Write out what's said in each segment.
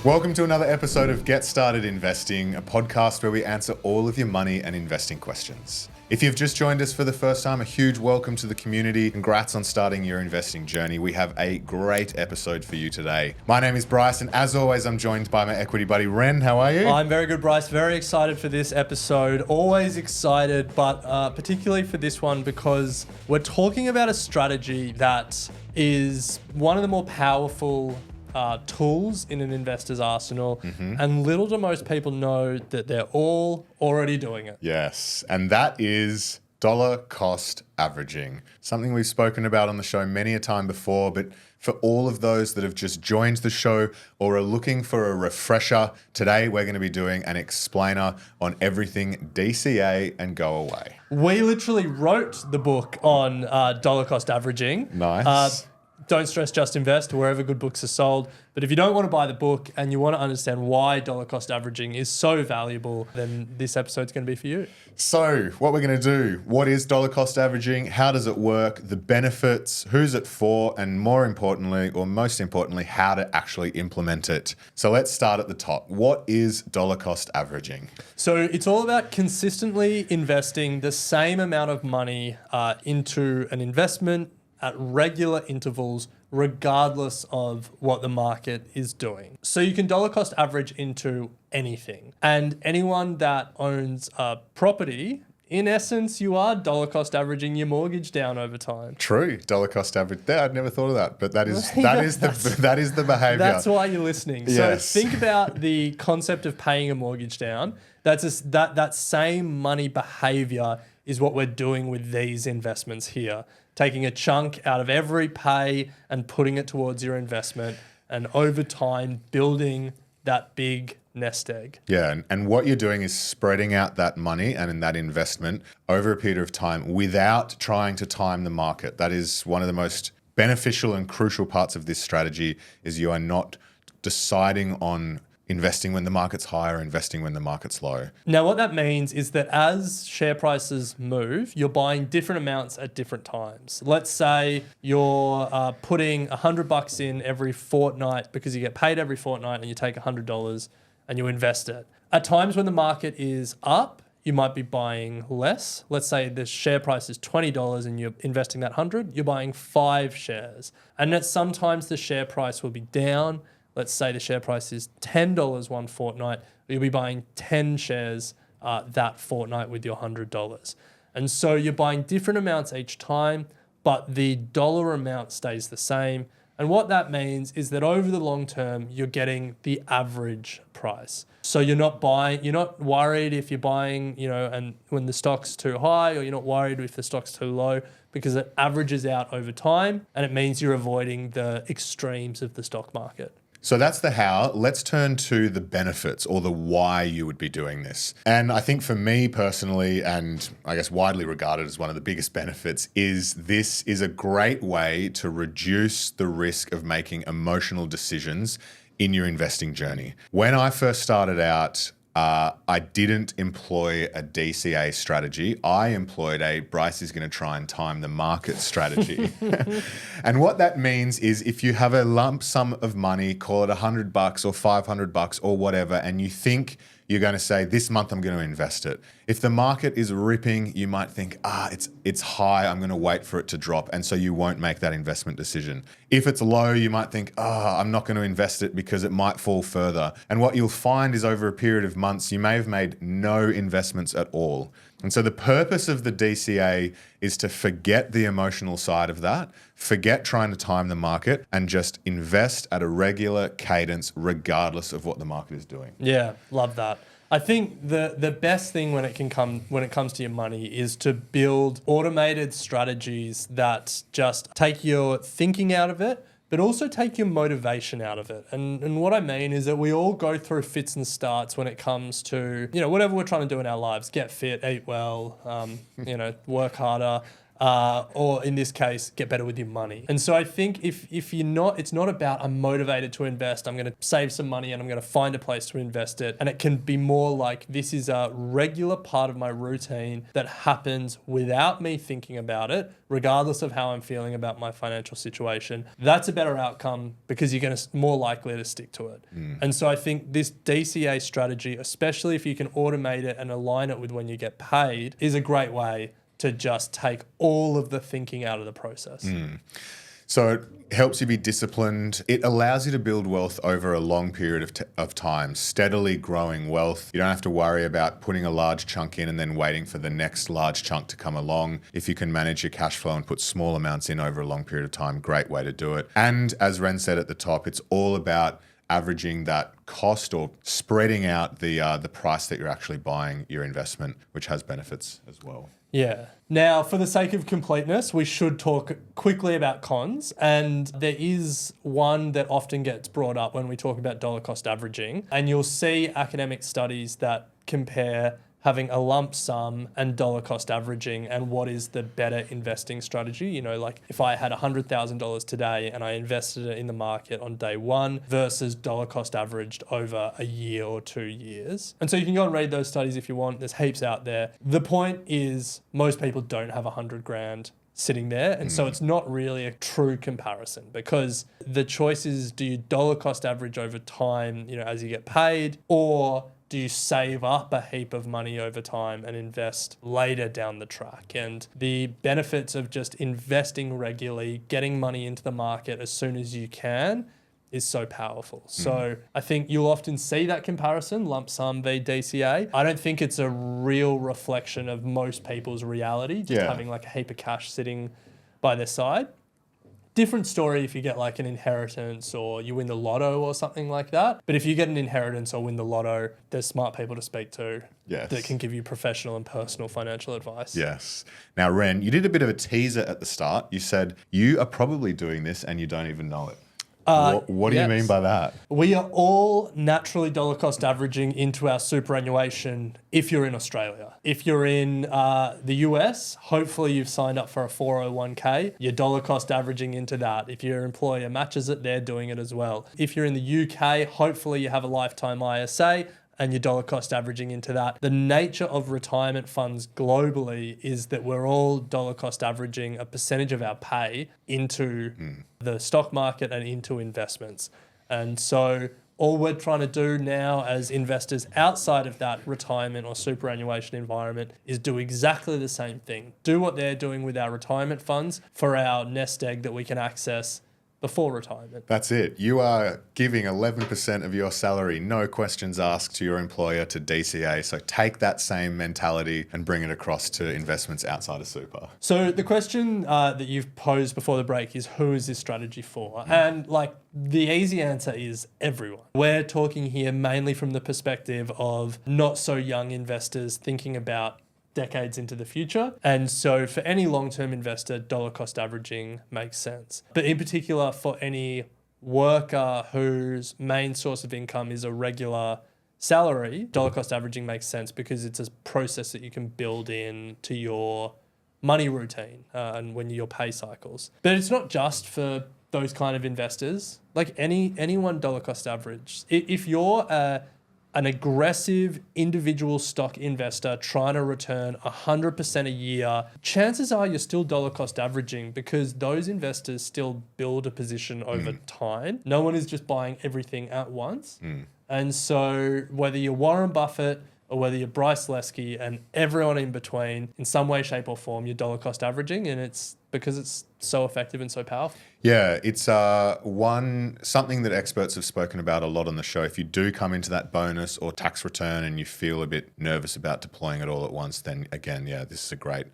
Welcome to another episode of Get Started Investing, a podcast where we answer all of your money and investing questions. If you've just joined us for the first time, a huge welcome to the community. Congrats on starting your investing journey. We have a great episode for you today. My name is Bryce, and as always, I'm joined by my equity buddy, Ren. How are you? I'm very good, Bryce. Very excited for this episode. Always excited, but particularly for this one because we're talking about a strategy that is one of the more powerful tools in an investor's arsenal, and little do most people know that they're all already doing it. Yes, and that is dollar cost averaging. Something we've spoken about on the show many a time before, but for all of those that have just joined the show or are looking for a refresher, today we're going to be doing an explainer on everything DCA and go away. We literally wrote the book on dollar cost averaging. Nice. Don't Stress, Just Invest, wherever good books are sold. But if you don't want to buy the book and you want to understand why dollar cost averaging is so valuable, then this episode's going to be for you. So what we're going to do, what is dollar cost averaging? How does it work? The benefits, who's it for? And more importantly, or most importantly, how to actually implement it. So let's start at the top. What is dollar cost averaging? So it's all about consistently investing the same amount of money into an investment at regular intervals, regardless of what the market is doing. So you can dollar cost average into anything. And anyone that owns a property, in essence, you are dollar cost averaging your mortgage down over time. True, dollar cost average. I'd never thought of that, but that is the behavior. That's why you're listening. Yes. So think about the concept of paying a mortgage down. That same money behavior is what we're doing with these investments here. Taking a chunk out of every pay and putting it towards your investment, and over time building that big nest egg. Yeah, and what you're doing is spreading out that money and in that investment over a period of time without trying to time the market. That is one of the most beneficial and crucial parts of this strategy, is you are not deciding on investing when the market's high or investing when the market's low. Now, what that means is that as share prices move, you're buying different amounts at different times. Let's say you're putting $100 in every fortnight because you get paid every fortnight, and you take $100 and you invest it. At times when the market is up, you might be buying less. Let's say the share price is $20 and you're investing that 100, you're buying 5 shares. And that sometimes the share price will be down. Let's say the share price is $10 one fortnight, you'll be buying 10 shares that fortnight with your $100. And so you're buying different amounts each time, but the dollar amount stays the same. And what that means is that over the long term, you're getting the average price. So you're not worried if you're buying, and when the stock's too high, or you're not worried if the stock's too low, because it averages out over time, and it means you're avoiding the extremes of the stock market. So that's the how. Let's turn to the benefits, or the why you would be doing this. And I think for me personally, and I guess widely regarded as one of the biggest benefits, is this is a great way to reduce the risk of making emotional decisions in your investing journey. When I first started out, I didn't employ a DCA strategy. I employed a Bryce is going to try and time the market strategy. And what that means is if you have a lump sum of money, call it $100 or $500 or whatever, and you think you're going to say, this month I'm going to invest it. If the market is ripping, you might think, it's high, I'm going to wait for it to drop. And so you won't make that investment decision. If it's low, you might think, I'm not going to invest it because it might fall further. And what you'll find is over a period of months, you may have made no investments at all. And so the purpose of the DCA is to forget the emotional side of that, forget trying to time the market, and just invest at a regular cadence regardless of what the market is doing. Yeah, love that. I think the best thing when it comes to your money is to build automated strategies that just take your thinking out of it, but also take your motivation out of it. And what I mean is that we all go through fits and starts when it comes to, whatever we're trying to do in our lives, get fit, eat well, work harder. or in this case, get better with your money. And so I think if you're not, it's not about I'm motivated to invest, I'm going to save some money and I'm going to find a place to invest it. And it can be more like this is a regular part of my routine that happens without me thinking about it, regardless of how I'm feeling about my financial situation. That's a better outcome because you're going to more likely to stick to it. And so I think this DCA strategy, especially if you can automate it and align it with when you get paid, is a great way to just take all of the thinking out of the process. So it helps you be disciplined. It allows you to build wealth over a long period of time, steadily growing wealth. You don't have to worry about putting a large chunk in and then waiting for the next large chunk to come along. If you can manage your cash flow and put small amounts in over a long period of time, great way to do it. And as Ren said at the top, it's all about averaging that cost or spreading out the price that you're actually buying your investment, which has benefits as well. Yeah. Now, for the sake of completeness, we should talk quickly about cons. And there is one that often gets brought up when we talk about dollar cost averaging. And you'll see academic studies that compare having a lump sum and dollar cost averaging and what is the better investing strategy. You know, like if I had $100,000 today and I invested it in the market on day one versus dollar cost averaged over a year or 2 years. And so you can go and read those studies if you want. There's heaps out there. The point is most people don't have 100 grand sitting there. And so it's not really a true comparison because the choice is, do you dollar cost average over time, you know, as you get paid, or do you save up a heap of money over time and invest later down the track? And the benefits of just investing regularly, getting money into the market as soon as you can is so powerful. So I think you'll often see that comparison, lump sum v DCA. I don't think it's a real reflection of most people's reality, just having like a heap of cash sitting by their side. Different story if you get like an inheritance or you win the lotto or something like that. But if you get an inheritance or win the lotto, there's smart people to speak to that can give you professional and personal financial advice. Yes. Now, Ren, you did a bit of a teaser at the start. You said you are probably doing this and you don't even know it. What do you mean by that? We are all naturally dollar cost averaging into our superannuation if you're in Australia. If you're in the US, hopefully you've signed up for a 401k. You're dollar cost averaging into that. If your employer matches it, they're doing it as well. If you're in the UK, hopefully you have a lifetime ISA and your dollar cost averaging into that. The nature of retirement funds globally is that we're all dollar cost averaging a percentage of our pay into the stock market and into investments. And so all we're trying to do now as investors outside of that retirement or superannuation environment is do exactly the same thing. Do what they're doing with our retirement funds for our nest egg that we can access before retirement. That's it. You are giving 11% of your salary, no questions asked, to your employer to DCA. So take that same mentality and bring it across to investments outside of super. So the question that you've posed before the break is, who is this strategy for? And like the easy answer is everyone. We're talking here mainly from the perspective of not so young investors thinking about decades into the future. And so for any long-term investor, dollar cost averaging makes sense. But in particular for any worker whose main source of income is a regular salary, dollar cost averaging makes sense because it's a process that you can build in to your money routine and when your pay cycles. But it's not just for those kind of investors. Like anyone dollar cost average. If you're an aggressive individual stock investor trying to return 100% a year, chances are you're still dollar cost averaging because those investors still build a position over time. No one is just buying everything at once. And so whether you're Warren Buffett or whether you're Bryce Lesky and everyone in between, in some way, shape or form, you're dollar cost averaging, and it's because it's so effective and so powerful. Yeah, it's something that experts have spoken about a lot on the show. If you do come into that bonus or tax return and you feel a bit nervous about deploying it all at once, then again, this is a great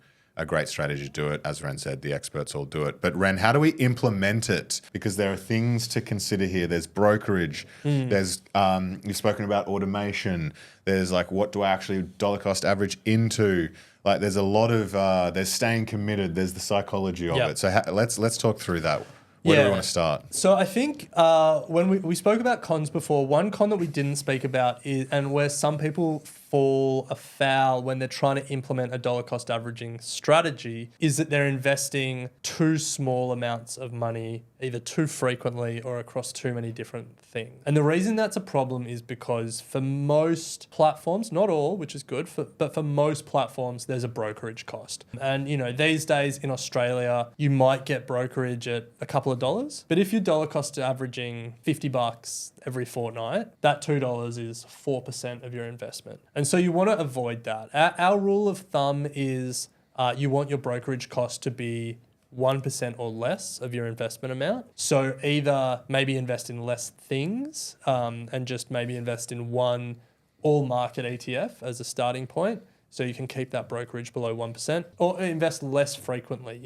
strategy to do it. As Ren said, the experts all do it. But Ren, how do we implement it? Because there are things to consider here. There's brokerage. There's you've spoken about automation. There's like, what do I actually dollar cost average into? Like, there's a lot of there's staying committed. There's the psychology of it. So let's talk through that. Where do we want to start? So I think when we spoke about cons before, one con that we didn't speak about is, and where some people fall afoul when they're trying to implement a dollar cost averaging strategy is that they're investing too small amounts of money either too frequently or across too many different things. And the reason that's a problem is because for most platforms, not all, which is good, but for most platforms, there's a brokerage cost. And these days in Australia, you might get brokerage at a couple of dollars, but if you're dollar cost averaging $50 every fortnight, that $2 is 4% of your investment. And so you want to avoid that. Our rule of thumb is you want your brokerage cost to be 1% or less of your investment amount. So either maybe invest in less things and just maybe invest in one all market ETF as a starting point, so you can keep that brokerage below 1%, or invest less frequently.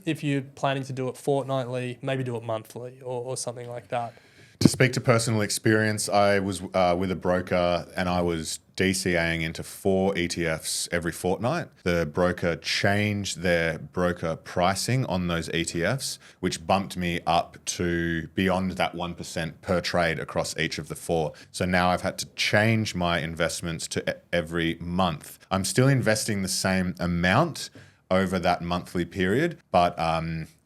If you're planning to do it fortnightly, maybe do it monthly or something like that. To speak to personal experience, I was with a broker and I was DCAing into 4 ETFs every fortnight. The broker changed their broker pricing on those ETFs, which bumped me up to beyond that 1% per trade across each of the 4. So now I've had to change my investments to every month. I'm still investing the same amount over that monthly period, but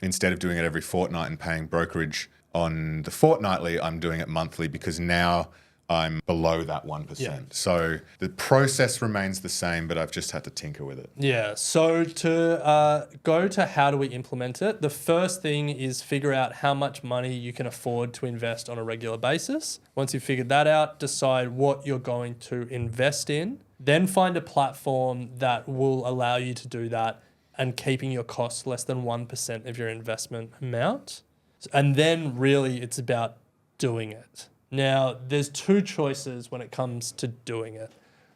instead of doing it every fortnight and paying brokerage on the fortnightly, I'm doing it monthly because now I'm below that 1%. Yeah. So the process remains the same, but I've just had to tinker with it. Yeah. So to go to how do we implement it, the first thing is figure out how much money you can afford to invest on a regular basis. Once you've figured that out, decide what you're going to invest in. Then find a platform that will allow you to do that and keeping your costs less than 1% of your investment amount. And then really it's about doing it. Now, there's 2 choices when it comes to doing it.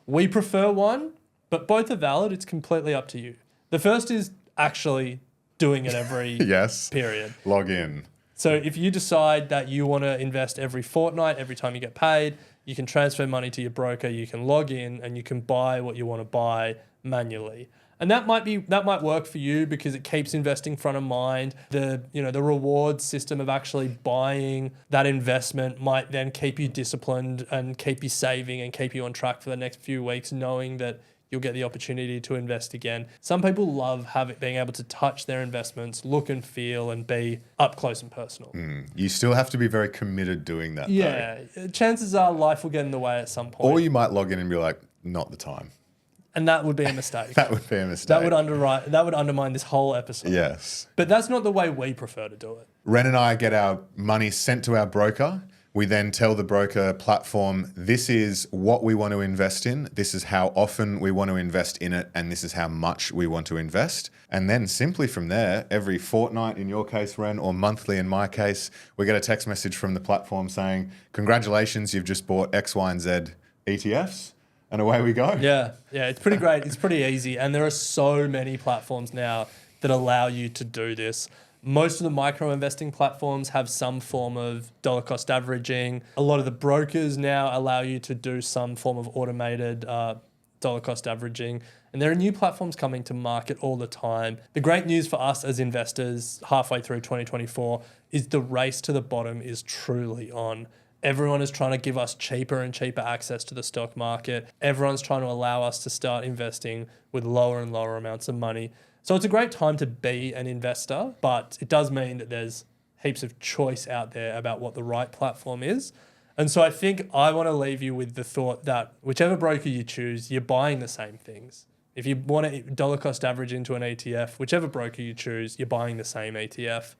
We prefer one, but both are valid. It's completely up to you. The first is actually doing it every Yes. period. Log in. So if you decide that you want to invest every fortnight, every time you get paid, you can transfer money to your broker, you can log in and you can buy what you want to buy manually. And that might work for you because it keeps investing front of mind. The reward system of actually buying that investment might then keep you disciplined and keep you saving and keep you on track for the next few weeks, knowing that you'll get the opportunity to invest again. Some people love being able to touch their investments, look and feel, and be up close and personal. You still have to be very committed doing that. Yeah, though. Chances are life will get in the way at some point. Or you might log in and be like, not the time. And that would be a mistake. That would be a mistake. That would undermine this whole episode. Yes. But that's not the way we prefer to do it. Ren and I get our money sent to our broker. We then tell the broker platform, this is what we want to invest in. This is how often we want to invest in it. And this is how much we want to invest. And then simply from there, every fortnight in your case, Ren, or monthly in my case, we get a text message from the platform saying, congratulations, you've just bought X, Y, and Z ETFs. And away we go. Yeah, it's pretty great. It's pretty easy. And there are so many platforms now that allow you to do this. Most of the micro investing platforms have some form of dollar cost averaging. A lot of the brokers now allow you to do some form of automated dollar cost averaging. And there are new platforms coming to market all the time. The great news for us as investors halfway through 2024 is the race to the bottom is truly on. Everyone is trying to give us cheaper and cheaper access to the stock market. Everyone's trying to allow us to start investing with lower and lower amounts of money. So it's a great time to be an investor, but it does mean that there's heaps of choice out there about what the right platform is. And so I think I want to leave you with the thought that whichever broker you choose, you're buying the same things. If you want to dollar cost average into an ETF, whichever broker you choose, you're buying the same ETF.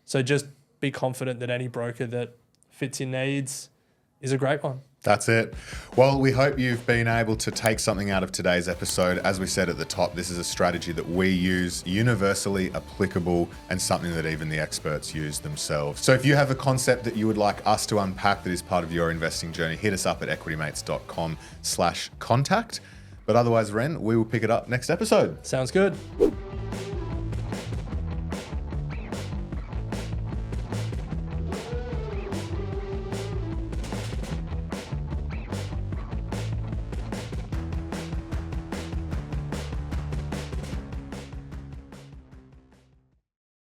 So just be confident that any broker that fits your needs is a great one. That's it. Well, we hope you've been able to take something out of today's episode. As we said at the top, this is a strategy that we use, universally applicable, and something that even the experts use themselves. So if you have a concept that you would like us to unpack that is part of your investing journey, hit us up at equitymates.com/contact. But otherwise, Ren, we will pick it up next episode. Sounds good.